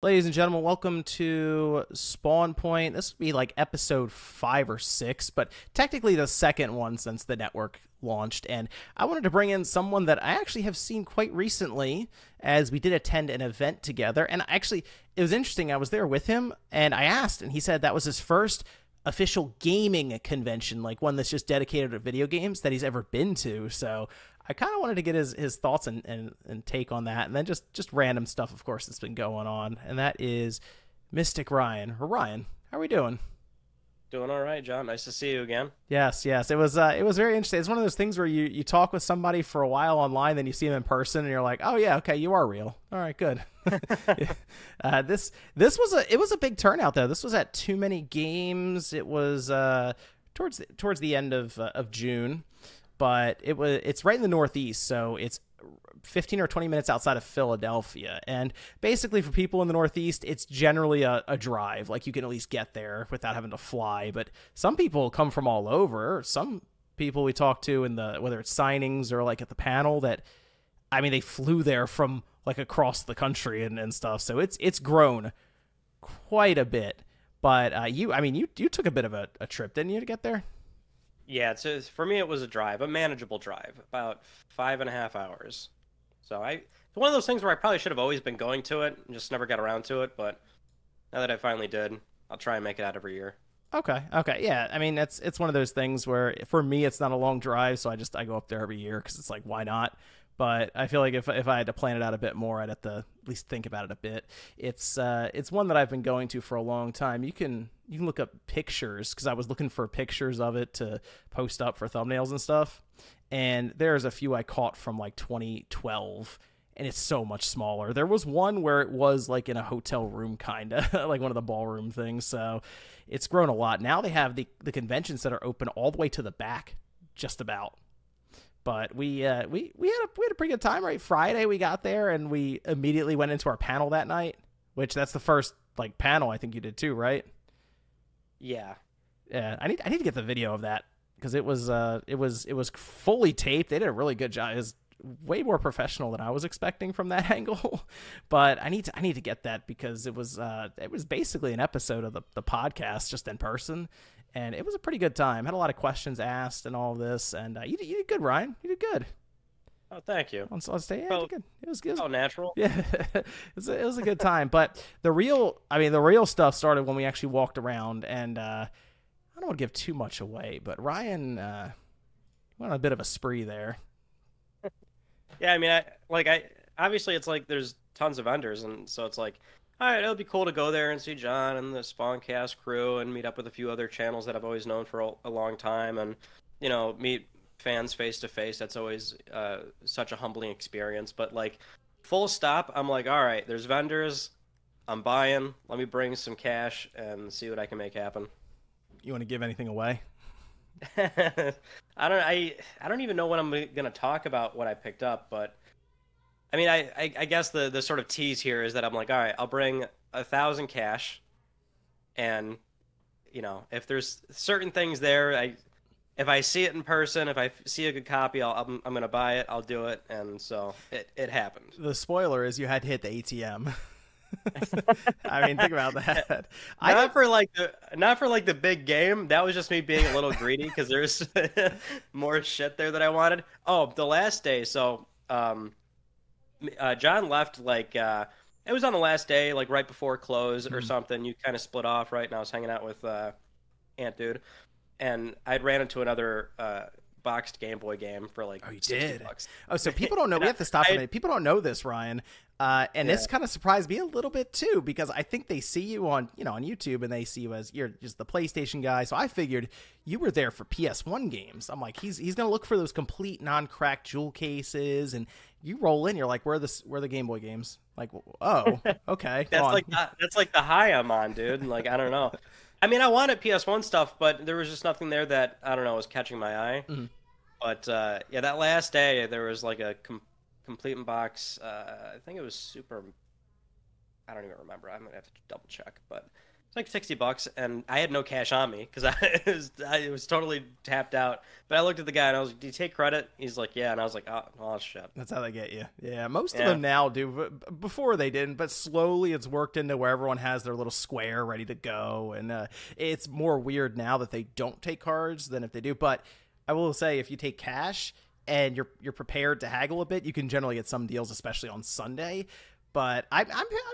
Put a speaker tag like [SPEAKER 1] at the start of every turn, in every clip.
[SPEAKER 1] Ladies and gentlemen, welcome to SpawnPoint. This would be like episode 5 or 6, but technically the second one since the network launched. And I wanted to bring in someone that I actually have seen quite recently, as we did attend an event together. And actually, it was interesting. I was there with him, and I asked, and he said that was his first official gaming convention, like one that's just dedicated to video games that he's ever been to. So I kind of wanted to get his thoughts and take on that, and then just random stuff, of course, that's been going on, and that is MysticRyan. Or Ryan, how are we doing?
[SPEAKER 2] Doing all right, John. Nice to see you again.
[SPEAKER 1] Yes, yes. It was very interesting. It's one of those things where you talk with somebody for a while online, then you see them in person, and you're like, oh yeah, okay, you are real. All right, good. This was a big turnout though. This was at Too Many Games. It was towards the end of June, but it's right in the Northeast, so it's 15 or 20 minutes outside of Philadelphia. And basically, for people in the Northeast, it's generally a drive. Like, you can at least get there without having to fly. But some people come from all over. Some people we talk to in the, whether it's signings or like at the panel, that, I mean, they flew there from like across the country and stuff. So it's grown quite a bit. But you took a bit of a trip, didn't you, to get there?
[SPEAKER 2] Yeah, for me, it was a drive, a manageable drive, about 5.5 hours. It's one of those things where I probably should have always been going to it and just never got around to it. But now that I finally did, I'll try and make it out every year.
[SPEAKER 1] Okay. Okay. Yeah. I mean, it's one of those things where for me it's not a long drive, so I go up there every year because it's like, why not? But I feel like if I had to plan it out a bit more, I'd have to at least think about it a bit. It's one that I've been going to for a long time. You can look up pictures, because I was looking for pictures of it to post up for thumbnails and stuff. And there's a few I caught from like 2012, and it's so much smaller. There was one where it was like in a hotel room, kind of like one of the ballroom things. So it's grown a lot. Now they have the conventions that are open all the way to the back, just about. But we had a pretty good time. Right, Friday we got there, and we immediately went into our panel that night, which that's the first like panel I think you did too, right?
[SPEAKER 2] Yeah.
[SPEAKER 1] Yeah, I need to get the video of that, because it was fully taped. They did a really good job. It was way more professional than I was expecting from that angle. But I need to get that, because it was basically an episode of the podcast just in person, and it was a pretty good time. Had a lot of questions asked and all of this, and you did good, Ryan. You did good
[SPEAKER 2] Oh, thank you.
[SPEAKER 1] on stage. Yeah, you did
[SPEAKER 2] Felt,
[SPEAKER 1] good. It was
[SPEAKER 2] felt natural.
[SPEAKER 1] yeah, it was a good time. But the real stuff started when we actually walked around, and I don't want to give too much away, but Ryan went on a bit of a spree there.
[SPEAKER 2] Yeah, I mean, I obviously it's like there's tons of vendors, and so it's like, all right, it would be cool to go there and see John and the Spawncast crew and meet up with a few other channels that I've always known for a long time, and meet fans face to face. That's always such a humbling experience. But like, full stop, I'm like, all right, there's vendors. I'm buying. Let me bring some cash and see what I can make happen.
[SPEAKER 1] You want to give anything away?
[SPEAKER 2] I don't even know what I'm gonna talk about what I picked up, but I mean I guess the sort of tease here is that I'm like, all right, I'll bring 1,000 cash, and if there's certain things there, if I see it in person, if I see a good copy, I'm gonna buy it, I'll do it, and so it happened.
[SPEAKER 1] The spoiler is you had to hit the ATM. I mean, think about that. I
[SPEAKER 2] Not
[SPEAKER 1] did.
[SPEAKER 2] for like the big game. That was just me being a little greedy because there's more shit there that I wanted. Oh, the last day. So, John left like it was on the last day, like right before close or
[SPEAKER 1] Mhm.
[SPEAKER 2] something. You kind of split off, right? And I was hanging out with Ant Dude, and I'd ran into another boxed Game Boy game for like
[SPEAKER 1] Oh, you
[SPEAKER 2] 60
[SPEAKER 1] did.
[SPEAKER 2] bucks.
[SPEAKER 1] Oh, so people don't know.
[SPEAKER 2] And
[SPEAKER 1] We have to stop for a
[SPEAKER 2] I
[SPEAKER 1] minute. People don't know this, Ryan. And
[SPEAKER 2] yeah.
[SPEAKER 1] this kind of surprised me a little bit too, because I think they see you on YouTube, and they see you as you're just the PlayStation guy. So I figured you were there for PS1 games. I'm like, he's gonna look for those complete non-cracked jewel cases, and you roll in. You're like, where are the Game Boy games? Like, oh, okay, go on.
[SPEAKER 2] That's like the high I'm on, dude. Like, I don't know. I mean, I wanted PS1 stuff, but there was just nothing there that I don't know was catching my eye.
[SPEAKER 1] Mhm.
[SPEAKER 2] But yeah, that last day there was like a complete in box. I think it was super. I don't even remember. I'm gonna have to double check. But It's like $60, and I had no cash on me because I was totally tapped out. But I looked at the guy and I was like, "Do you take credit?" He's like, "Yeah," and I was like, "Oh shit."
[SPEAKER 1] That's how they get you. Yeah, most of them now do. Before they didn't, but slowly it's worked into where everyone has their little square ready to go, and it's more weird now that they don't take cards than if they do. But I will say, if you take cash and you're prepared to haggle a bit, you can generally get some deals, especially on Sunday. But I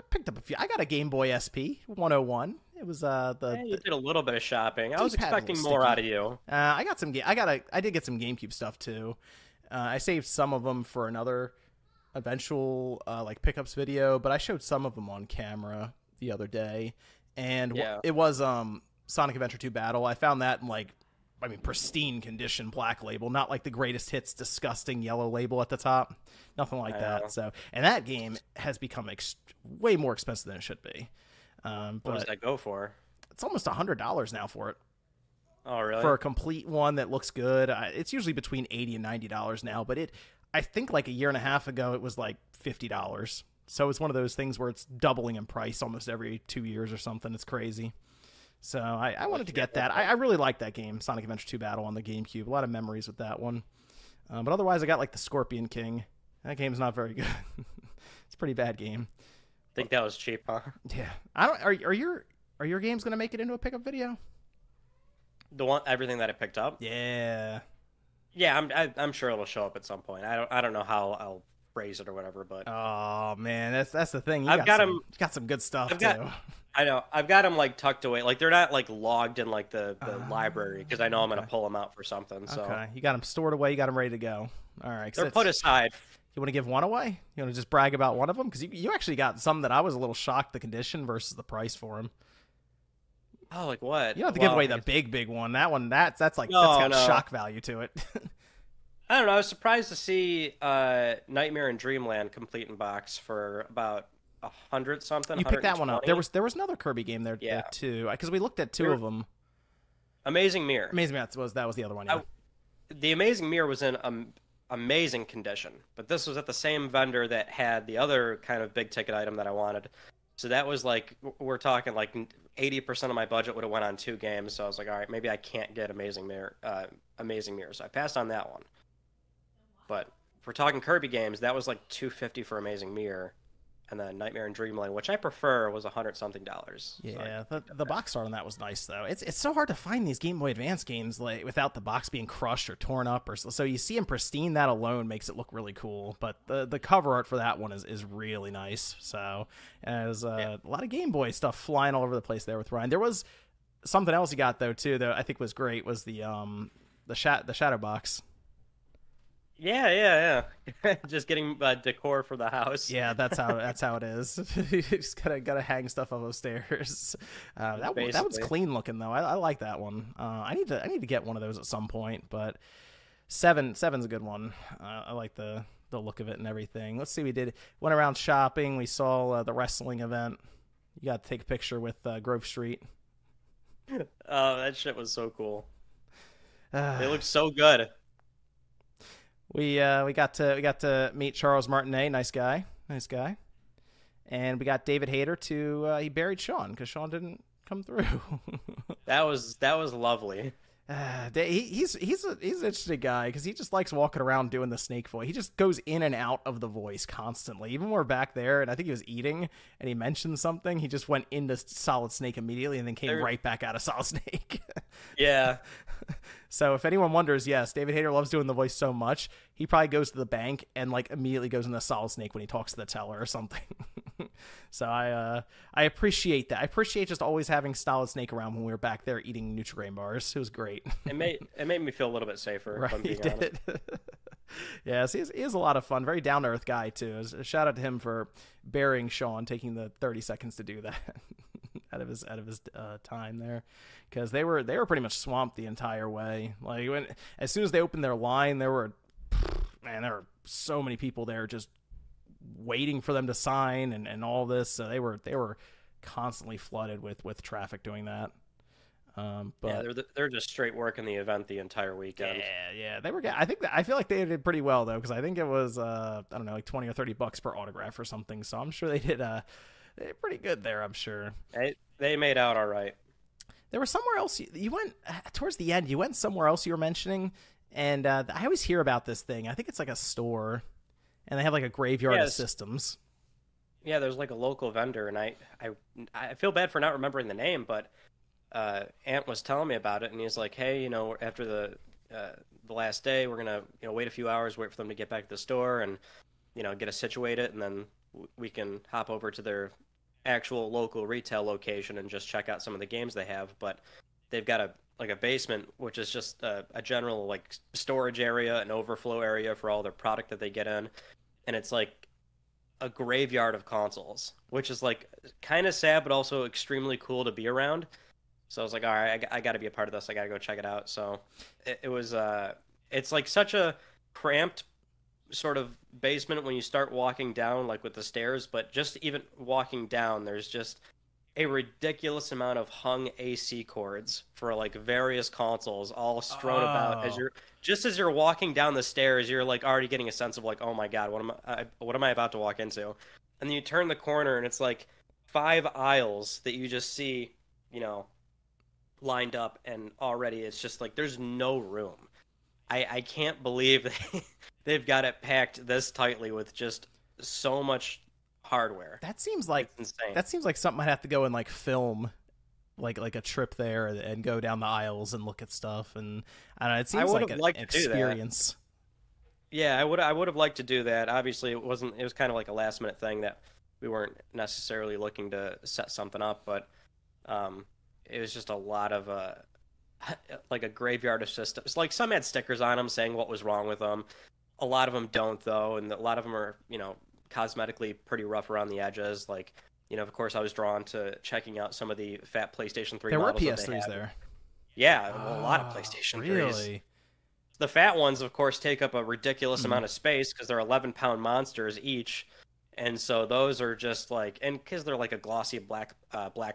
[SPEAKER 1] picked up a few. I got a Game Boy SP 101. It was
[SPEAKER 2] You did a little bit of shopping. I was
[SPEAKER 1] D-pad a
[SPEAKER 2] expecting
[SPEAKER 1] little
[SPEAKER 2] more
[SPEAKER 1] sticky.
[SPEAKER 2] out of you.
[SPEAKER 1] I got some. I did get some GameCube stuff too. I saved some of them for another eventual like pickups video, but I showed some of them on camera the other day, and it was Sonic Adventure 2 Battle. I found that in like, I mean, pristine condition, black label, not like the greatest hits, disgusting yellow label at the top, nothing like that. So, and that game has become way more expensive than it should be.
[SPEAKER 2] What does that go for?
[SPEAKER 1] It's almost $100 now for it.
[SPEAKER 2] Oh, really?
[SPEAKER 1] For a complete one that looks good. It's usually between $80 and $90 now, but I think like a year and a half ago it was like $50. So it's one of those things where it's doubling in price almost every 2 years or something. It's crazy. So I wanted to get that. I really like that game, Sonic Adventure 2 Battle on the GameCube. A lot of memories with that one. But otherwise, I got like the Scorpion King. That game's not very good. It's a pretty bad game.
[SPEAKER 2] Think that was cheap, huh?
[SPEAKER 1] Yeah. I don't. Are your games gonna make it into a pickup video?
[SPEAKER 2] Everything that I picked up.
[SPEAKER 1] Yeah.
[SPEAKER 2] Yeah, I'm sure it'll show up at some point. I don't know how I'll phrase it or whatever, but
[SPEAKER 1] oh man, that's the thing.
[SPEAKER 2] You
[SPEAKER 1] got some good stuff
[SPEAKER 2] too. I know. I've got them like tucked away. Like they're not like logged in like the library because I know I'm gonna pull them out for something. So
[SPEAKER 1] okay, you got them stored away. You got them ready to go. All right,
[SPEAKER 2] they're put aside.
[SPEAKER 1] You want to give one away? You want to just brag about one of them? Because you actually got some that I was a little shocked the condition versus the price for them.
[SPEAKER 2] Oh, like what?
[SPEAKER 1] You don't have to give away the big one. That one, that's got shock value to it.
[SPEAKER 2] I don't know. I was surprised to see Nightmare in Dreamland complete in box for about 100 something.
[SPEAKER 1] You picked that one up. There was another Kirby game there too, because we looked at two of them.
[SPEAKER 2] Amazing Mirror.
[SPEAKER 1] Amazing Mirror that was the other one. Yeah.
[SPEAKER 2] The Amazing Mirror was in amazing condition, but this was at the same vendor that had the other kind of big ticket item that I wanted. So that was like, we're talking like 80% of my budget would have went on 2 games. So I was like, all right, maybe I can't get Amazing Mirror. So I passed on that one. But if we're talking Kirby games, that was like $250 for Amazing Mirror, and then Nightmare in Dreamland, which I prefer, was $100 something.
[SPEAKER 1] Yeah, so the box art on that was nice though. It's so hard to find these Game Boy Advance games like without the box being crushed or torn up, or so you see them pristine. That alone makes it look really cool. But the cover art for that one is really nice. So as a lot of Game Boy stuff flying all over the place there with Ryan. There was something else he got though too that I think was great was the shadow box.
[SPEAKER 2] Yeah. Just getting decor for the house.
[SPEAKER 1] Yeah, that's how it is. You just gotta hang stuff up upstairs. That one's clean looking though. I like that one. I need to get one of those at some point. But seven's a good one. I like the look of it and everything. Let's see. Went around shopping. We saw the wrestling event. You got to take a picture with Grove Street.
[SPEAKER 2] Oh, that shit was so cool. They look so good.
[SPEAKER 1] We got to meet Charles Martinet, nice guy, and we got David Hayter he buried Sean because Sean didn't come through.
[SPEAKER 2] That was lovely.
[SPEAKER 1] He's an interesting guy because he just likes walking around doing the snake voice. He just goes in and out of the voice constantly. Even when we're back there, and I think he was eating, and he mentioned something, he just went into Solid Snake immediately and then came right back out of Solid Snake.
[SPEAKER 2] Yeah.
[SPEAKER 1] So if anyone wonders, yes, David Hayter loves doing the voice so much, he probably goes to the bank and like immediately goes into Solid Snake when he talks to the teller or something. So I appreciate that. I appreciate just always having Solid Snake around when we were back there eating Nutri-Grain bars. It was great.
[SPEAKER 2] It made me feel a little bit safer.
[SPEAKER 1] Right,
[SPEAKER 2] if I'm being honest.
[SPEAKER 1] Yes, he is a lot of fun. Very down to earth guy too. A shout out to him for burying Sean, taking the 30 seconds to do that out of his time there, because they were pretty much swamped the entire way. Like as soon as they opened their line, there were so many people there just waiting for them to sign and all this. So they were constantly flooded with traffic doing that. But
[SPEAKER 2] yeah, they're just straight working the event the entire weekend.
[SPEAKER 1] Yeah, they were. I feel like they did pretty well though, because I think it was I don't know, like $20 or $30 per autograph or something. So I'm sure they did They're pretty good there, I'm sure.
[SPEAKER 2] They made out all right.
[SPEAKER 1] There was somewhere else you went towards the end. You went somewhere else you were mentioning, and I always hear about this thing. I think it's like a store, and they have like a graveyard of systems.
[SPEAKER 2] Yeah, there's like a local vendor, and I feel bad for not remembering the name, but Ant was telling me about it, and he's like, hey, after the last day, we're gonna wait a few hours, wait for them to get back to the store, and get us situated, and then we can hop over to their actual local retail location and just check out some of the games they have. But they've got a basement, which is just a general like storage area, an overflow area for all their product that they get in, and it's like a graveyard of consoles, which is like kind of sad, but also extremely cool to be around. So I was like, all right, I got to be a part of this. I got to go check it out. So it was, it's like such a cramped sort of basement when you start walking down, like with the stairs, but just even walking down, there's just a ridiculous amount of hung AC cords for like various consoles all strewn about as you're walking down the stairs. You're like already getting a sense of like, oh my god, what am I about to walk into? And then you turn the corner and it's like 5 aisles that you just see lined up, and already it's just like there's no room. I can't believe they've got it packed this tightly with just so much hardware.
[SPEAKER 1] That seems like something I'd have to go and like film, like a trip there and go down the aisles and look at stuff. And I don't know, it seems like an experience.
[SPEAKER 2] Yeah, I would have liked to do that. Obviously, it was kind of like a last minute thing that we weren't necessarily looking to set something up, but it was just a lot of like a graveyard of systems. Like some had stickers on them saying what was wrong with them. A lot of them don't though, and a lot of them are cosmetically pretty rough around the edges. Like of course I was drawn to checking out some of the fat PlayStation 3 models.
[SPEAKER 1] There were PS3s there.
[SPEAKER 2] Yeah, a lot of PlayStation 3s.
[SPEAKER 1] Really?
[SPEAKER 2] The fat ones, of course, take up a ridiculous amount of space because they're 11-pound monsters each. And so those are just like, and because they're like a glossy black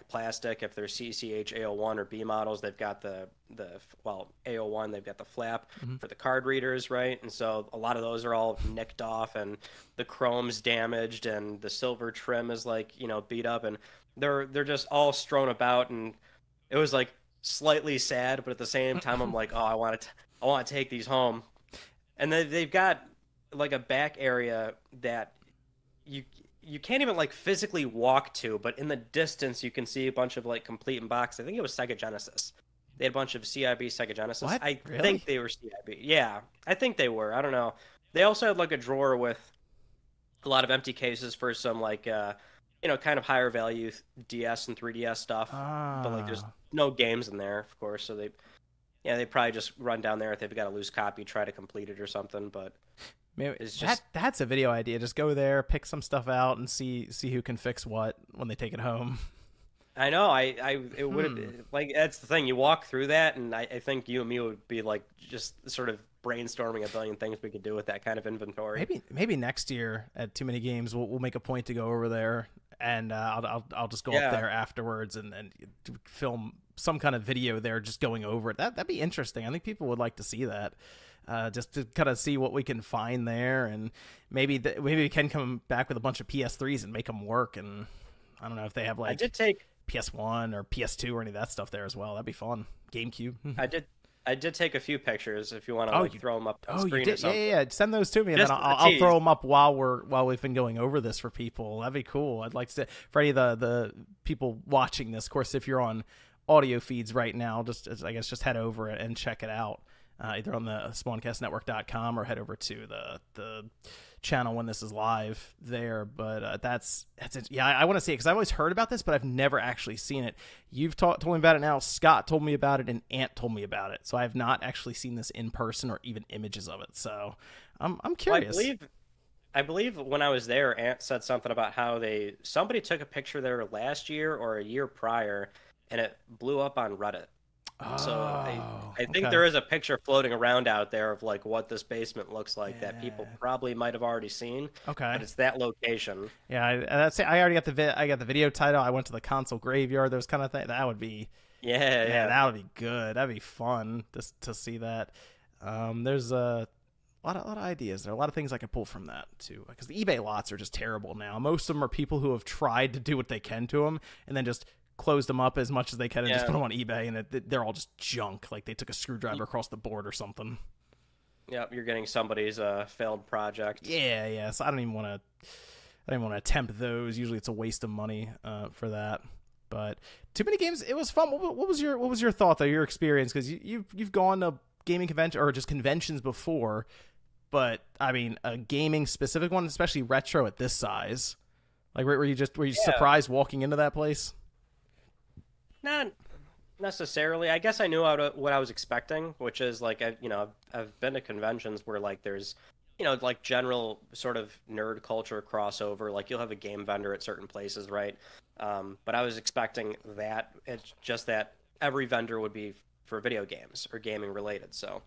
[SPEAKER 2] plastic, if they're CCH A01 or B models, they've got the A01, they've got the flap for the card readers, right? And so a lot of those are all nicked off, and the chrome's damaged, and the silver trim is like beat up, and they're just all strewn about, and it was like slightly sad, but at the same time I'm like, oh, I want to take these home. And then they've got like a back area that you can't even like physically walk to, but in the distance you can see a bunch of like complete in box. I think it was Sega Genesis. They had a bunch of CIB Sega Genesis.
[SPEAKER 1] What?
[SPEAKER 2] I
[SPEAKER 1] Really?
[SPEAKER 2] think they were CIB. Yeah, I think they were. I don't know. They also had like a drawer with a lot of empty cases for some like kind of higher value DS and 3DS stuff. But like there's no games in there, of course. So they probably just run down there if they've got a loose copy, try to complete it or something. But
[SPEAKER 1] maybe that's a video idea. Just go there, pick some stuff out, and see who can fix what when they take it home.
[SPEAKER 2] I know. It would have like that's the thing. You walk through that, and I think you and me would be like just sort of brainstorming a billion things we could do with that kind of inventory.
[SPEAKER 1] Maybe next year at Too Many Games we'll make a point to go over there, and I'll just go up there afterwards and film some kind of video there, just going over it. That'd be interesting. I think people would like to see that. Just to kind of see what we can find there, and maybe we can come back with a bunch of PS3s and make them work. And I don't know if they have like PS1 or PS2 or any of that stuff there as well. That'd be fun. GameCube.
[SPEAKER 2] I did take a few pictures. If you want to throw them up on the screen
[SPEAKER 1] you did?
[SPEAKER 2] Or something.
[SPEAKER 1] Yeah. Send those to me, and then I'll throw them up while we've been going over this for people. That'd be cool. I'd like to for any of the people watching this. Of course, if you're on audio feeds right now, just head over and check it out. Either on the SpawnCastNetwork.com or head over to the channel when this is live there. But that's it. Yeah, I want to see it because I've always heard about this, but I've never actually seen it. You've told me about it now. Scott told me about it, and Ant told me about it. So I have not actually seen this in person or even images of it. So I'm curious.
[SPEAKER 2] Well, I believe when I was there, Ant said something about how somebody took a picture there last year or a year prior, and it blew up on Reddit. So I think there is a picture floating around out there of like what this basement looks like that people probably might have already seen.
[SPEAKER 1] Okay,
[SPEAKER 2] but it's that location.
[SPEAKER 1] Yeah, I already got the video title. I went to the console graveyard. Those kind of thing. That would be that would be good. That'd be fun to see that. There's lot of ideas. There are a lot of things I could pull from that too, because the eBay lots are just terrible now. Most of them are people who have tried to do what they can to them and then just closed them up as much as they can and just put them on eBay, and they're all just junk. Like they took a screwdriver across the board or something.
[SPEAKER 2] Yep, you're getting somebody's failed project.
[SPEAKER 1] Yeah. So I don't even want to attempt those. Usually it's a waste of money for that. But too many games. It was fun. What was your thought though? Your experience, because you've gone to gaming convention or just conventions before, but I mean a gaming specific one, especially retro at this size. Like were you surprised walking into that place?
[SPEAKER 2] Not necessarily. I guess I knew what I was expecting, which is like I've been to conventions where like there's like general sort of nerd culture crossover. Like you'll have a game vendor at certain places, right? But I was expecting that. It's just that every vendor would be for video games or gaming related. So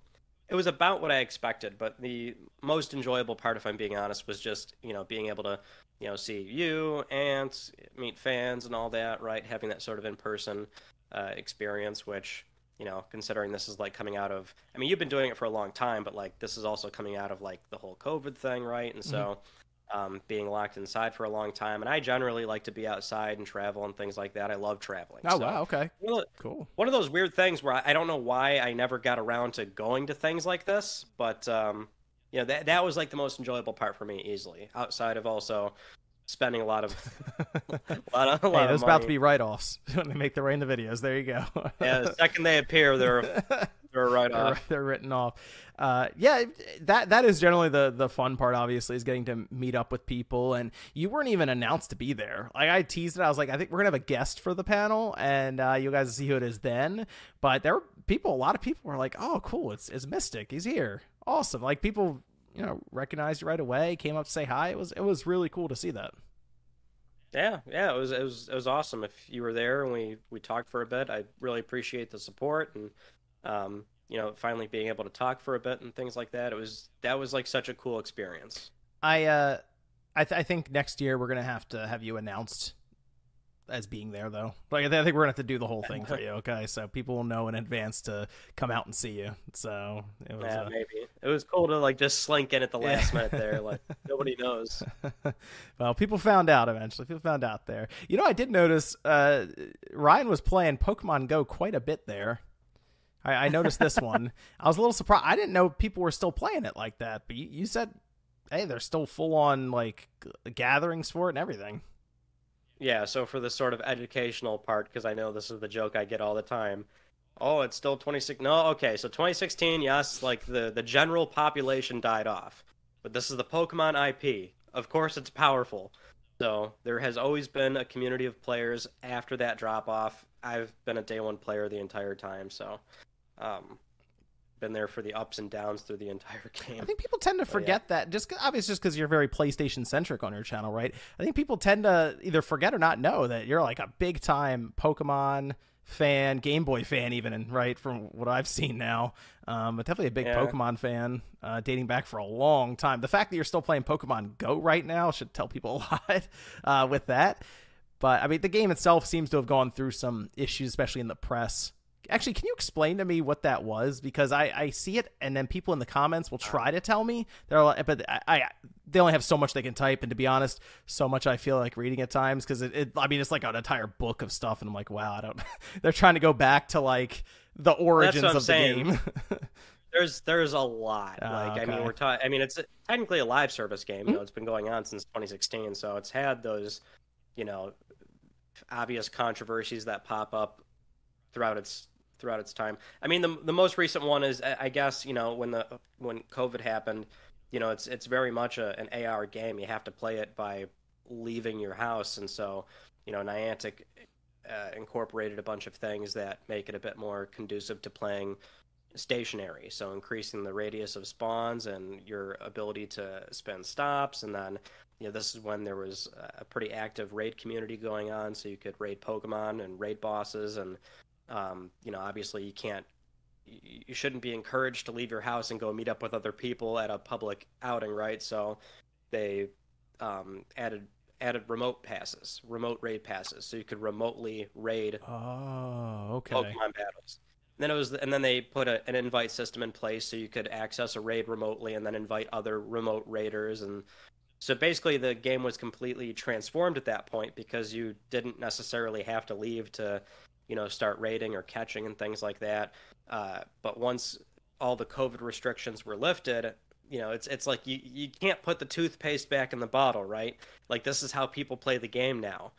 [SPEAKER 2] it was about what I expected. But the most enjoyable part, if I'm being honest, was just being able to see you and meet fans and all that, right? Having that sort of in-person experience, which considering this is like coming out of, I mean, you've been doing it for a long time, but like this is also coming out of like the whole COVID thing, right? And so being locked inside for a long time, and I generally like to be outside and travel and things like that. I love traveling.
[SPEAKER 1] Oh, wow, okay, cool.
[SPEAKER 2] One of those weird things where I don't know why I never got around to going to things like this, but that was like the most enjoyable part for me, easily, outside of also spending a lot of
[SPEAKER 1] hey, those about to be write-offs when they make their way into videos. There you go.
[SPEAKER 2] Yeah, the second they appear, they're write-off.
[SPEAKER 1] They're written off. Yeah, that is generally the fun part. Obviously, is getting to meet up with people. And you weren't even announced to be there. Like I teased it. I was like, I think we're gonna have a guest for the panel, and you guys see who it is then. But there were people. A lot of people were like, "Oh, cool! It's Mystic. He's here. Awesome!" Like people, recognized you right away. Came up to say hi. It was really cool to see that.
[SPEAKER 2] Yeah, it was awesome. If you were there and we talked for a bit, I really appreciate the support and finally being able to talk for a bit and things like that. That was like such a cool experience.
[SPEAKER 1] I think next year we're gonna have to have you announced as being there though. Like I think we're gonna have to do the whole thing for you. Okay, so people will know in advance to come out and see you. So it was,
[SPEAKER 2] maybe it was cool to like just slink in at the last minute there. Like nobody knows.
[SPEAKER 1] Well, people found out eventually. People found out there. I did notice Ryan was playing Pokemon Go quite a bit there. I noticed this one. I was a little surprised. I didn't know people were still playing it like that. But you said, hey, they're still full on like gatherings for it and everything.
[SPEAKER 2] Yeah, so for the sort of educational part, because I know this is the joke I get all the time. Oh, it's still 26. No, okay, so 2016, yes, like the general population died off. But this is the Pokemon IP. Of course, it's powerful. So there has always been a community of players after that drop off. I've been a day one player the entire time, so been there for the ups and downs through the entire game.
[SPEAKER 1] I think people tend to forget that, obviously just because you're very PlayStation centric on your channel, right? I think people tend to either forget or not know that you're like a big time Pokemon fan, Game Boy fan even, right, from what I've seen now. But definitely a big Pokemon fan, dating back for a long time. The fact that you're still playing Pokemon Go right now should tell people a lot with that. But I mean, the game itself seems to have gone through some issues, especially in the press. Actually, can you explain to me what that was? Because I see it, and then people in the comments will try to tell me. But they only have so much they can type, and to be honest, so much I feel like reading at times because it's like an entire book of stuff, and I'm like, wow, I don't. They're trying to go back to like the origins of the game.
[SPEAKER 2] There's a lot.
[SPEAKER 1] Okay.
[SPEAKER 2] I mean, it's technically a live service game. It's been going on since 2016, so it's had those, obvious controversies that pop up throughout its time. I mean, the most recent one is, I guess, when COVID happened, it's very much an AR game. You have to play it by leaving your house, and so Niantic incorporated a bunch of things that make it a bit more conducive to playing stationary, so increasing the radius of spawns and your ability to spend stops. And then this is when there was a pretty active raid community going on, so you could raid Pokemon and raid bosses. And obviously you shouldn't be encouraged to leave your house and go meet up with other people at a public outing, right? So they added remote raid passes, so you could remotely raid
[SPEAKER 1] Pokemon
[SPEAKER 2] battles. and then they put an invite system in place so you could access a raid remotely and then invite other remote raiders. And so basically the game was completely transformed at that point because you didn't necessarily have to leave to, start raiding or catching and things like that. But once all the COVID restrictions were lifted, it's like you can't put the toothpaste back in the bottle, right? Like, this is how people play the game now.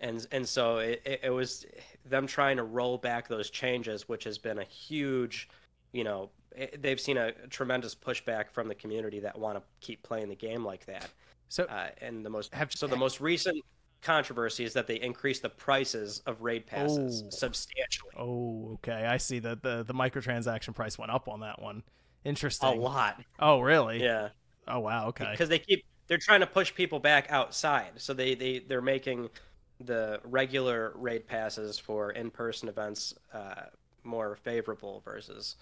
[SPEAKER 2] And so it was them trying to roll back those changes, which has been a huge, they've seen a tremendous pushback from the community that want to keep playing the game like that.
[SPEAKER 1] So,
[SPEAKER 2] and the most recent controversy is that they increased the prices of raid passes substantially.
[SPEAKER 1] Oh, okay. I see that the microtransaction price went up on that one. Interesting.
[SPEAKER 2] A lot.
[SPEAKER 1] Oh, really?
[SPEAKER 2] Yeah.
[SPEAKER 1] Oh, wow. Okay.
[SPEAKER 2] Because they're trying to push people back outside, so they're making the regular raid passes for in-person events more favorable versus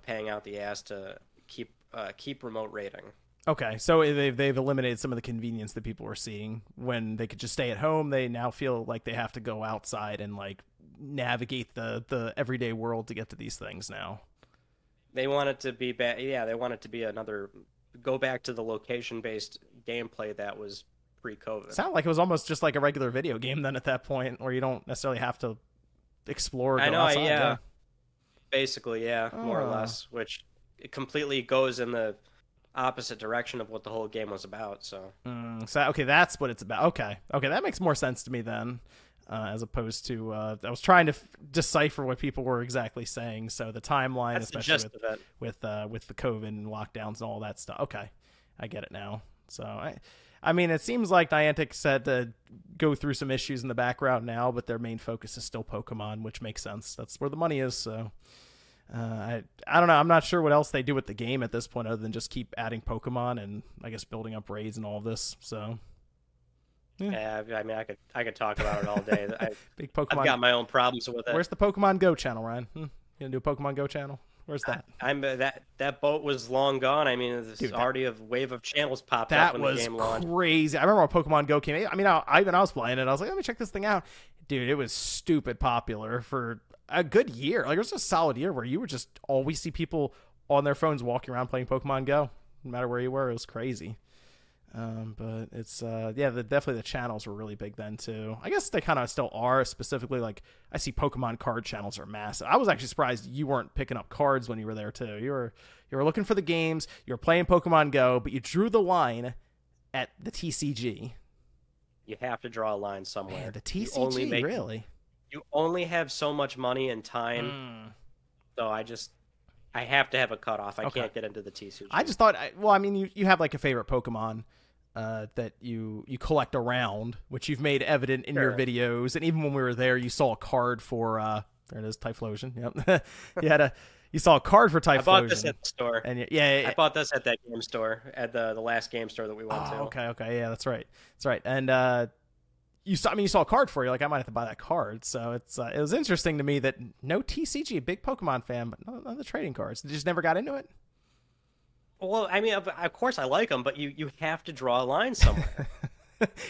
[SPEAKER 2] paying out the ass to keep remote raiding.
[SPEAKER 1] Okay, so they've eliminated some of the convenience that people were seeing when they could just stay at home. They now feel like they have to go outside and like navigate the everyday world to get to these things now.
[SPEAKER 2] They want it to be they want it to be go back to the location-based gameplay that was pre-COVID.
[SPEAKER 1] Sounded like it was almost just like a regular video game then at that point, where you don't necessarily have to explore.
[SPEAKER 2] I know,
[SPEAKER 1] outside,
[SPEAKER 2] yeah. Basically, yeah, more or less, which it completely goes in the opposite direction of what the whole game was about. So
[SPEAKER 1] okay, that's what it's about. Okay, that makes more sense to me then, as opposed to I was trying to decipher what people were exactly saying. So the timeline,
[SPEAKER 2] that's
[SPEAKER 1] especially with the COVID and lockdowns and all that stuff. Okay, I get it now. So I mean, it seems like Niantic said to go through some issues in the background now, but their main focus is still Pokemon, which makes sense. That's where the money is. So I don't know. I'm not sure what else they do with the game at this point other than just keep adding Pokemon and I guess building up raids and all of this. So
[SPEAKER 2] yeah, I mean, I could talk about it all day.
[SPEAKER 1] Big Pokemon.
[SPEAKER 2] I've got my own problems with it.
[SPEAKER 1] Where's the Pokemon Go channel, Ryan? You gonna do a Pokemon Go channel? Where's that?
[SPEAKER 2] That boat was long gone. I mean, there's already a wave of channels popped up when the game launched.
[SPEAKER 1] That was crazy. I remember when Pokemon Go came. I mean, I was playing it. I was like, let me check this thing out, dude. It was stupid popular for a good year. Like, it was a solid year where you would just always see people on their phones walking around playing Pokemon Go, no matter where you were. It was crazy. But it's definitely the channels were really big then too. I guess they kind of still are. Specifically, like, I see Pokemon card channels are massive. I was actually surprised you weren't picking up cards when you were there too. You were looking for the games. You were playing Pokemon Go, but you drew the line at the TCG.
[SPEAKER 2] You have to draw a line somewhere.
[SPEAKER 1] Man, the TCG, really?
[SPEAKER 2] You only have so much money and time, so I have to have a cutoff. I can't get into the TCG.
[SPEAKER 1] I just thought, well, I mean, you have like a favorite Pokemon that you collect around, which you've made evident in your videos, and even when we were there, you saw a card for there it is, Typhlosion. Yep, you saw a card for Typhlosion. I
[SPEAKER 2] bought this at the store,
[SPEAKER 1] and
[SPEAKER 2] I bought this at that game store, at the last game store that we went to.
[SPEAKER 1] Okay, yeah, that's right, and you saw a card for you. Like, I might have to buy that card. So it was interesting to me that no TCG, a big Pokemon fan, but none of the trading cards. They just never got into it.
[SPEAKER 2] Well, I mean, of course I like them, but you have to draw a line somewhere.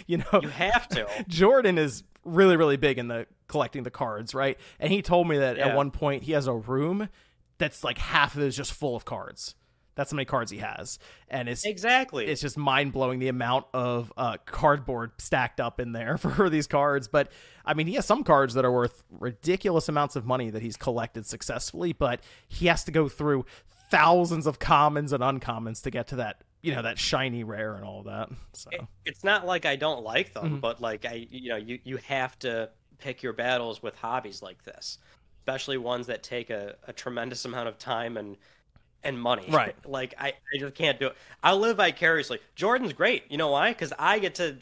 [SPEAKER 2] You have to.
[SPEAKER 1] Jordan is really, really big in the collecting the cards, right? And he told me that at one point he has a room that's like half of it is just full of cards. That's how many cards he has. And it's just mind-blowing the amount of cardboard stacked up in there for these cards. But I mean, he has some cards that are worth ridiculous amounts of money that he's collected successfully, but he has to go through thousands of commons and uncommons to get to that, that shiny rare and all that. So
[SPEAKER 2] it's not like I don't like them, but like you have to pick your battles with hobbies like this, especially ones that take a tremendous amount of time and money.
[SPEAKER 1] Right.
[SPEAKER 2] Like, I just can't do it. I live vicariously. Jordan's great. You know why? Because I get to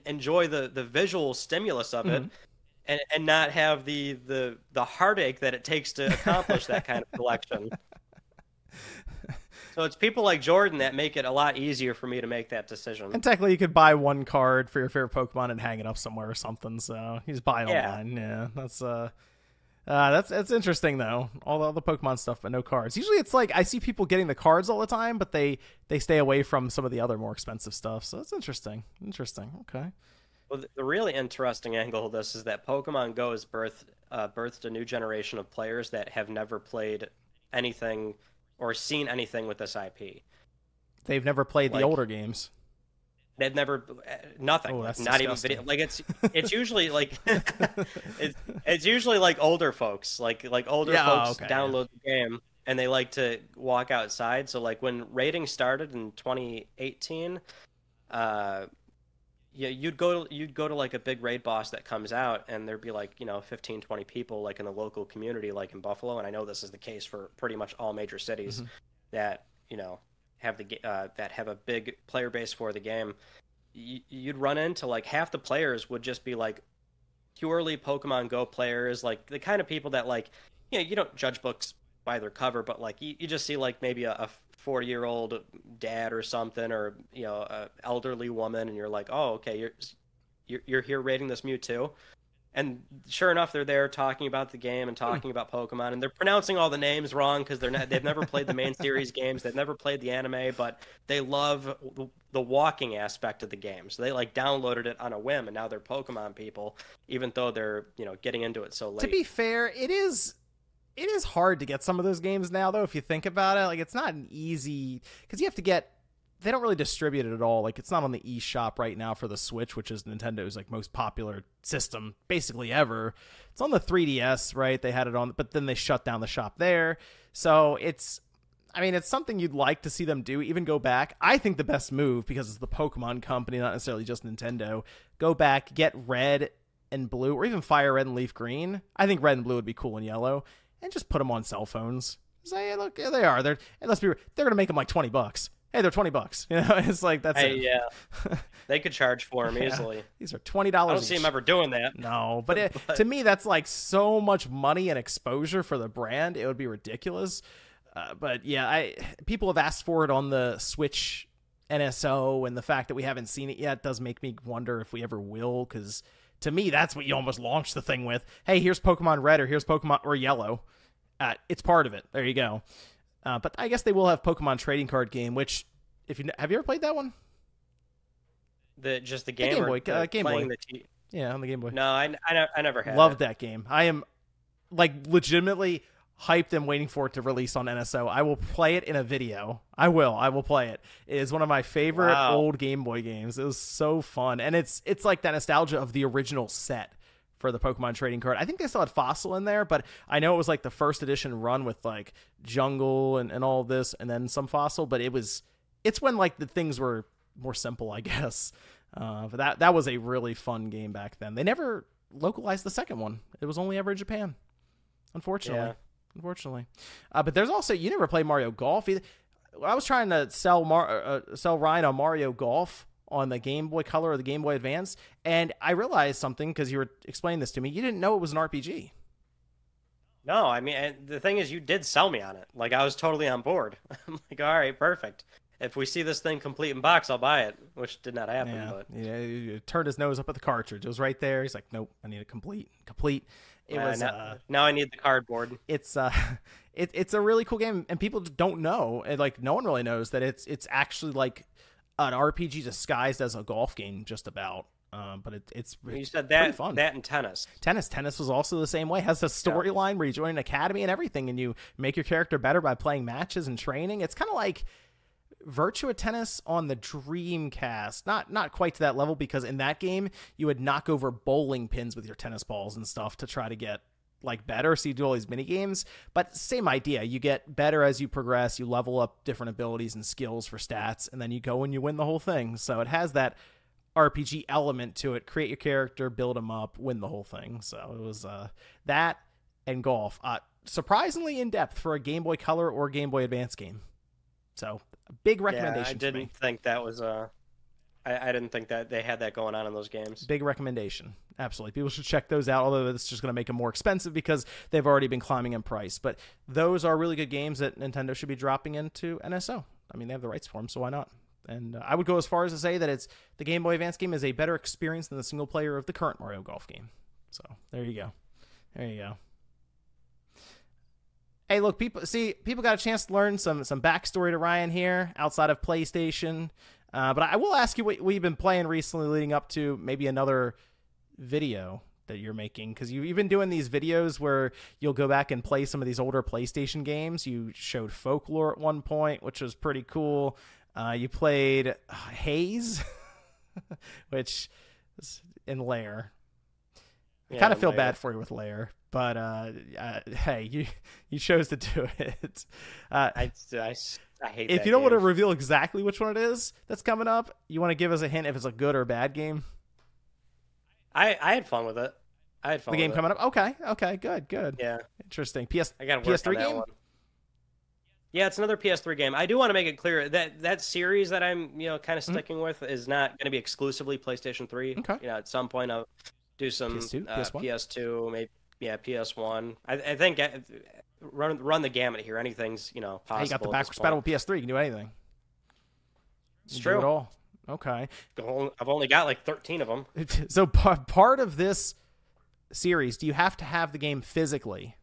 [SPEAKER 2] enjoy the visual stimulus of it and not have the heartache that it takes to accomplish that kind of collection. So it's people like Jordan that make it a lot easier for me to make that decision.
[SPEAKER 1] And technically, you could buy one card for your favorite Pokemon and hang it up somewhere or something. So you just buy it online. Yeah, that's interesting though. All the Pokemon stuff, but no cards. Usually, it's like I see people getting the cards all the time, but they stay away from some of the other more expensive stuff. So that's interesting. Okay.
[SPEAKER 2] Well, the really interesting angle of this is that Pokemon Go has birthed birthed a new generation of players that have never played anything or seen anything with this IP.
[SPEAKER 1] They've never played the
[SPEAKER 2] Like,
[SPEAKER 1] older games.
[SPEAKER 2] they've never nothing.
[SPEAKER 1] Oh,
[SPEAKER 2] Like,
[SPEAKER 1] that's
[SPEAKER 2] not even
[SPEAKER 1] disgusting.
[SPEAKER 2] video. Like it's usually like it's usually like older folks. Like older
[SPEAKER 1] Yeah, oh,
[SPEAKER 2] folks
[SPEAKER 1] okay, yeah.
[SPEAKER 2] download the game and they like to walk outside. So like when raiding started in 2018, yeah, you'd go to like a big raid boss that comes out, and there'd be like 15, 20 people like in the local community, like in Buffalo, and I know this is the case for pretty much all major cities
[SPEAKER 1] Mhm.
[SPEAKER 2] that have that have a big player base for the game. You'd run into like half the players would just be like purely Pokemon Go players, like the kind of people that like you don't judge books by their cover, but like you just see like maybe a 40-year-old dad or something, or a elderly woman, and you're like, oh, okay, you're here raiding this Mewtwo, and sure enough, they're there talking about the game and talking about Pokemon, and they're pronouncing all the names wrong because they've never played the main series games, they've never played the anime, but they love the walking aspect of the game, so they like downloaded it on a whim, and now they're Pokemon people, even though they're getting into it so late.
[SPEAKER 1] To be fair, it is hard to get some of those games now, though, if you think about it. Like, it's not an easy, because you have to get, they don't really distribute it at all. Like, it's not on the eShop right now for the Switch, which is Nintendo's like most popular system basically ever. It's on the 3DS, right? They had it on, but then they shut down the shop there. So it's something you'd like to see them do, even go back. I think the best move, because it's the Pokemon company, not necessarily just Nintendo, go back, get Red and Blue, or even Fire Red and Leaf Green. I think Red and Blue would be cool and Yellow, and just put them on cell phones. Say, hey, look, here they are. They're going to make them like $20. Hey, they're $20. It's like, that's it.
[SPEAKER 2] Yeah, they could charge for them easily.
[SPEAKER 1] These are $20.
[SPEAKER 2] I don't see them ever doing that.
[SPEAKER 1] No, but to me, that's like so much money and exposure for the brand. It would be ridiculous. But yeah, people have asked for it on the Switch NSO, and the fact that we haven't seen it yet does make me wonder if we ever will, because to me, that's what you almost launch the thing with. Hey, here's Pokemon Red, or here's Pokemon or Yellow. It's part of it. There you go. But I guess they will have Pokemon trading card game, which have you ever played that one?
[SPEAKER 2] Just the game,
[SPEAKER 1] Game Boy, Game Boy.
[SPEAKER 2] The
[SPEAKER 1] Yeah, on the Game Boy.
[SPEAKER 2] No, I never had.
[SPEAKER 1] Loved that game. I am like legitimately hyped and waiting for it to release on NSO. I will play it in a video. I will play it. It is one of my favorite old Game Boy games. It was so fun, and it's like that nostalgia of the original set for the Pokemon trading card. I think they still had Fossil in there, but I know it was like the first edition run with like Jungle and all this, and then some Fossil. But it's when like the things were more simple, I guess. But that was a really fun game back then. They never localized the second one. It was only ever in Japan, unfortunately.
[SPEAKER 2] Yeah.
[SPEAKER 1] Unfortunately. But there's also, you never played Mario Golf either. I was trying to sell Ryan on Mario Golf on the Game Boy Color or the Game Boy Advance, and I realized something because you were explaining this to me. You didn't know it was an RPG.
[SPEAKER 2] No, I mean, the thing is, you did sell me on it. Like, I was totally on board. I'm like, all right, perfect. If we see this thing complete in box, I'll buy it, which did not happen.
[SPEAKER 1] Yeah,
[SPEAKER 2] but
[SPEAKER 1] he turned his nose up at the cartridge. It was right there. He's like, nope, I need it complete. It was
[SPEAKER 2] now I need the cardboard.
[SPEAKER 1] It's it's a really cool game, and people don't know, and like no one really knows that it's actually like an RPG disguised as a golf game, just about. But it's
[SPEAKER 2] you said that
[SPEAKER 1] fun.
[SPEAKER 2] That and tennis.
[SPEAKER 1] Tennis was also the same way. It has a storyline where you join an academy and everything, and you make your character better by playing matches and training. It's kind of like Virtua Tennis on the Dreamcast. Not quite to that level, because in that game you would knock over bowling pins with your tennis balls and stuff to try to get like better, so you do all these mini games, but same idea. You get better as you progress, you level up different abilities and skills for stats, and then you go and you win the whole thing. So it has that RPG element to it. Create your character, build them up, win the whole thing. So it was that and golf. Surprisingly in depth for a Game Boy Color or Game Boy Advance game. So a big recommendation.
[SPEAKER 2] I didn't think that was I didn't think that they had that going on in those games.
[SPEAKER 1] Big recommendation. Absolutely. People should check those out, although it's just going to make them more expensive because they've already been climbing in price. But those are really good games that Nintendo should be dropping into NSO. I mean, they have the rights for them, so why not? And I would go as far as to say that the Game Boy Advance game is a better experience than the single player of the current Mario Golf game. So there you go. There you go. Hey, look, people got a chance to learn some backstory to Ryan here outside of PlayStation. But I will ask you what you've been playing recently leading up to maybe another video that you're making, because you've been doing these videos where you'll go back and play some of these older PlayStation games. You showed Folklore at one point, which was pretty cool. You played Haze, which is in Lair. I kind of feel bad for you with Lair, but hey, you chose to do it.
[SPEAKER 2] I hate.
[SPEAKER 1] If you don't want to reveal exactly which one it is that's coming up, you want to give us a hint if it's a good or bad game?
[SPEAKER 2] I had fun with it. I had fun.
[SPEAKER 1] The game coming up. Okay, good.
[SPEAKER 2] Yeah,
[SPEAKER 1] interesting.
[SPEAKER 2] I got to work
[SPEAKER 1] PS3
[SPEAKER 2] on that
[SPEAKER 1] game.
[SPEAKER 2] one. Yeah, it's another PS3 game. I do want to make it clear that that series that I'm kind of sticking with is not going to be exclusively PlayStation 3.
[SPEAKER 1] Okay.
[SPEAKER 2] At some point I'll do some
[SPEAKER 1] PS2, PS1?
[SPEAKER 2] PS2, maybe PS1. I think run the gamut here. Anything's possible.
[SPEAKER 1] Hey, you got the backwards compatible PS3. You can do anything.
[SPEAKER 2] It's true.
[SPEAKER 1] Do it all. Okay.
[SPEAKER 2] I've only got like 13 of them.
[SPEAKER 1] So part of this series, do you have to have the game physically?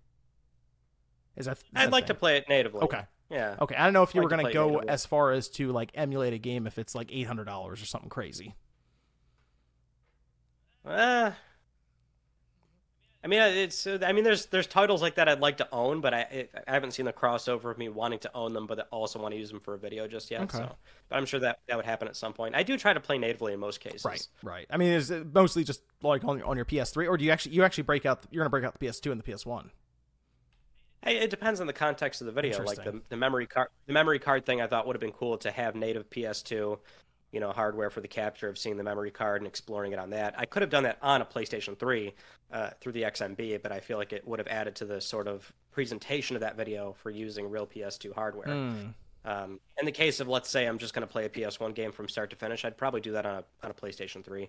[SPEAKER 2] I'd like to play it natively.
[SPEAKER 1] Okay.
[SPEAKER 2] Yeah.
[SPEAKER 1] Okay. I don't know if you were going to go
[SPEAKER 2] natively.
[SPEAKER 1] as far as to like emulate a game if it's like $800 or something crazy.
[SPEAKER 2] I mean, there's titles like that I'd like to own, but I haven't seen the crossover of me wanting to own them, but I also want to use them for a video just yet.
[SPEAKER 1] Okay.
[SPEAKER 2] So, but I'm sure that would happen at some point. I do try to play natively in most cases.
[SPEAKER 1] Right. I mean, is it mostly just like on your PS3, or do you actually break out? You're going to break out the PS2 and the PS1.
[SPEAKER 2] It depends on the context of the video. Like the memory card thing, I thought would have been cool to have native PS2. Hardware for the capture of seeing the memory card and exploring it on that. I could have done that on a PlayStation 3 through the XMB, but I feel like it would have added to the sort of presentation of that video for using real PS2 hardware. In the case of, let's say, I'm just going to play a PS1 game from start to finish, I'd probably do that on a PlayStation 3.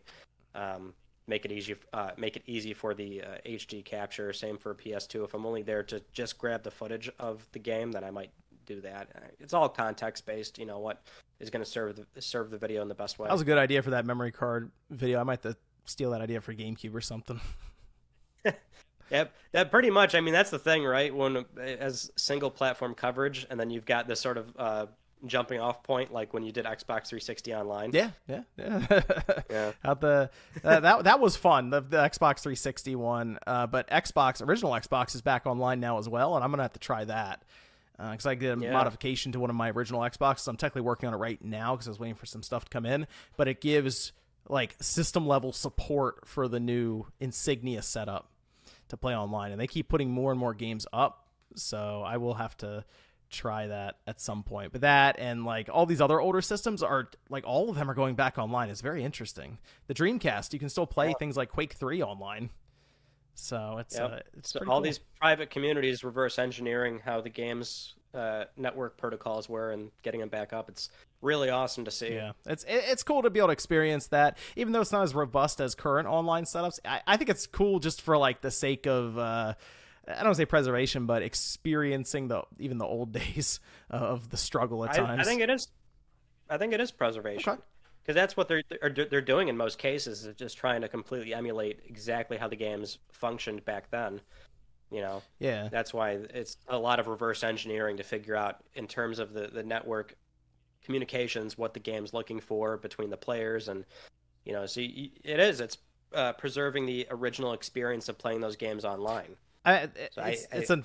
[SPEAKER 2] Make it easy for the HD capture. Same for PS2. If I'm only there to just grab the footage of the game, then I might do that. It's all context based. What is going to serve the video in the best way.
[SPEAKER 1] That was a good idea for that memory card video. I might have to steal that idea for GameCube or something.
[SPEAKER 2] Yep, that pretty much. I mean, that's the thing, right? When as single platform coverage, and then you've got this sort of jumping off point, like when you did Xbox 360 Online.
[SPEAKER 1] Yeah.
[SPEAKER 2] Yeah.
[SPEAKER 1] That was fun. The Xbox 360 one, but original Xbox is back online now as well, and I'm gonna have to try that. Because I did a modification to one of my original Xboxes. I'm technically working on it right now because I was waiting for some stuff to come in. But it gives like system level support for the new Insignia setup to play online, and they keep putting more and more games up. So I will have to try that at some point. But that and like all these other older systems are like all of them are going back online. It's very interesting. The Dreamcast, you can still play things like Quake 3 online. So it's
[SPEAKER 2] so
[SPEAKER 1] pretty
[SPEAKER 2] all
[SPEAKER 1] cool.
[SPEAKER 2] these private communities reverse engineering how the game's network protocols were and getting them back up. It's really awesome to see.
[SPEAKER 1] Yeah, it's cool to be able to experience that, even though it's not as robust as current online setups. I think it's cool just for like the sake of I don't want to say preservation, but experiencing even the old days of the struggle at times.
[SPEAKER 2] I think it is preservation.
[SPEAKER 1] Okay.
[SPEAKER 2] Because that's what they're doing in most cases, is just trying to completely emulate exactly how the games functioned back then.
[SPEAKER 1] Yeah.
[SPEAKER 2] That's why it's a lot of reverse engineering to figure out, in terms of the network communications, what the game's looking for between the players, and so it's preserving the original experience of playing those games online. It's awesome.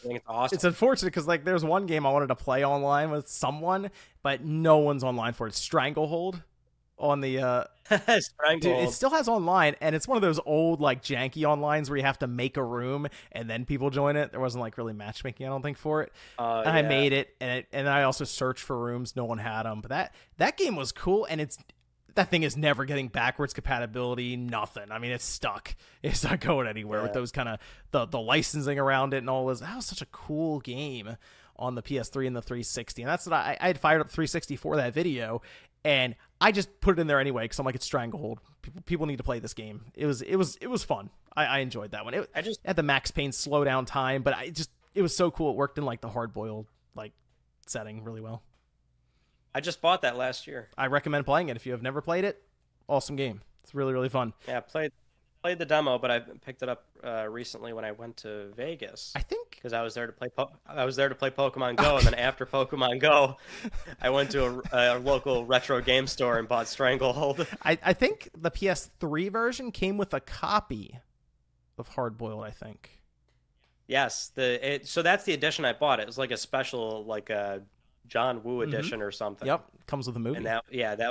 [SPEAKER 1] It's unfortunate because like there's one game I wanted to play online with someone, but no one's online for it. It's Stranglehold. On the
[SPEAKER 2] Stranglehold.
[SPEAKER 1] Dude, it still has online, and it's one of those old like janky onlines where you have to make a room and then people join it. There wasn't like really matchmaking, I don't think, for it. And I made it, and I also searched for rooms. No one had them, but that game was cool, and that thing is never getting backwards compatibility. Nothing. I mean, it's stuck. It's not going anywhere with those kind of the licensing around it and all this. That was such a cool game on the PS3 and the 360, and that's what I had fired up 360 for that video. And I just put it in there anyway because I'm like, it's Stranglehold. People need to play this game. It was fun. I enjoyed that one. I just had the Max Payne slow down time, but it was so cool. It worked in like the hard boiled like setting really well.
[SPEAKER 2] I just bought that last year.
[SPEAKER 1] I recommend playing it if you have never played it. Awesome game. It's really, really fun.
[SPEAKER 2] Yeah, played the demo, but I picked it up recently when I went to Vegas.
[SPEAKER 1] I think
[SPEAKER 2] because I was there to play Pokemon Go, and then after Pokemon Go, I went to a local retro game store and bought Stranglehold.
[SPEAKER 1] I think the PS3 version came with a copy of Hard Boiled, I think.
[SPEAKER 2] Yes, so that's the edition I bought. It was like a special, like a John Woo edition or something.
[SPEAKER 1] Yep, comes with a movie.
[SPEAKER 2] And that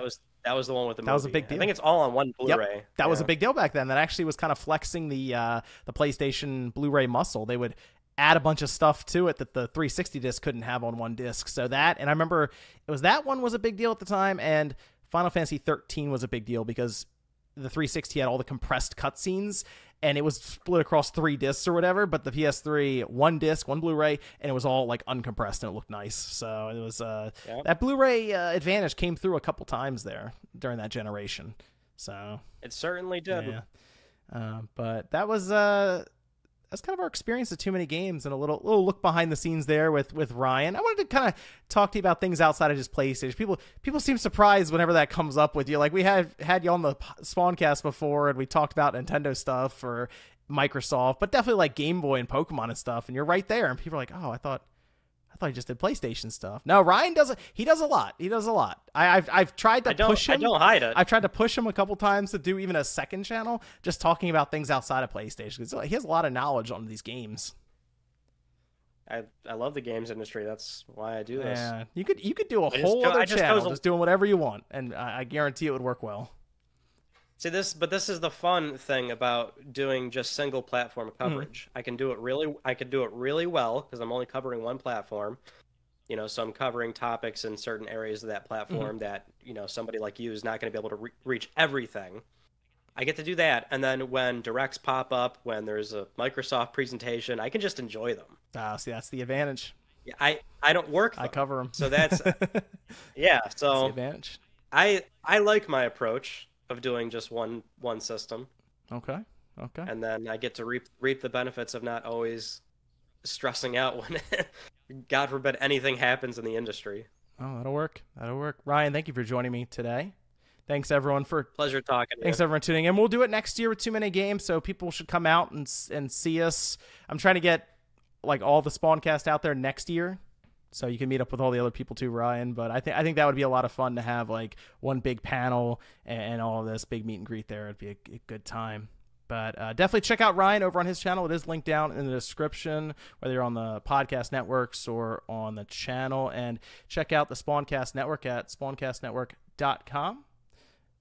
[SPEAKER 2] was the one with the movie.
[SPEAKER 1] That was a big deal.
[SPEAKER 2] I think it's all on one Blu-ray.
[SPEAKER 1] Yep. That was a big deal back then. That actually was kind of flexing the PlayStation Blu-ray muscle. They would add a bunch of stuff to it that the 360 disc couldn't have on one disc. So that, and I remember that one was a big deal at the time, and Final Fantasy 13 was a big deal because the 360 had all the compressed cutscenes, and it was split across 3 discs or whatever, but the PS3, 1 disc, 1 Blu-ray, and it was all like uncompressed and it looked nice. So it was that Blu-ray advantage came through a couple times there during that generation. So
[SPEAKER 2] it certainly did.
[SPEAKER 1] Yeah. But that's kind of our experience of Too Many Games, and a little look behind the scenes there with Ryan. I wanted to kind of talk to you about things outside of just PlayStation. People seem surprised whenever that comes up with you. Like we had you on the Spawncast before, and we talked about Nintendo stuff or Microsoft, but definitely like Game Boy and Pokemon and stuff. And you're right there, and people are like, "Oh, I thought he just did PlayStation stuff." No, Ryan does it. He does a lot. I've tried to push him.
[SPEAKER 2] I don't hide it.
[SPEAKER 1] I've tried to push him a couple times to do even a second channel, just talking about things outside of PlayStation, because he has a lot of knowledge on these games.
[SPEAKER 2] I love the games industry. That's why I do this.
[SPEAKER 1] Yeah, you could do a whole other channel just doing whatever you want, and I guarantee it would work well.
[SPEAKER 2] See this is the fun thing about doing just single platform coverage. I can do it really well because I'm only covering one platform. So I'm covering topics in certain areas of that platform that somebody like you is not going to be able to reach everything. I get to do that, and then when directs pop up, when there's a Microsoft presentation, I can just enjoy them.
[SPEAKER 1] See, that's the advantage.
[SPEAKER 2] Yeah, I don't work them.
[SPEAKER 1] I cover them,
[SPEAKER 2] so that's yeah. So
[SPEAKER 1] that's the advantage.
[SPEAKER 2] I like my approach of doing just one system.
[SPEAKER 1] Okay.
[SPEAKER 2] And then I get to reap the benefits of not always stressing out when, God forbid, anything happens in the industry.
[SPEAKER 1] Oh, that'll work. Ryan, thank you for joining me today. Thanks everyone
[SPEAKER 2] pleasure talking.
[SPEAKER 1] Thanks everyone tuning in. We'll do it next year with Too Many Games, so people should come out and see us. I'm trying to get like all the Spawncast out there next year, so you can meet up with all the other people too, Ryan. But I think that would be a lot of fun to have like one big panel and all of this big meet and greet there. It'd be a good time. But definitely check out Ryan over on his channel. It is linked down in the description, whether you're on the podcast networks or on the channel. And check out the Spawncast Network at spawncastnetwork.com.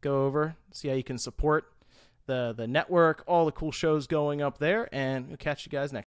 [SPEAKER 1] Go over, see how you can support the network, all the cool shows going up there, and we'll catch you guys next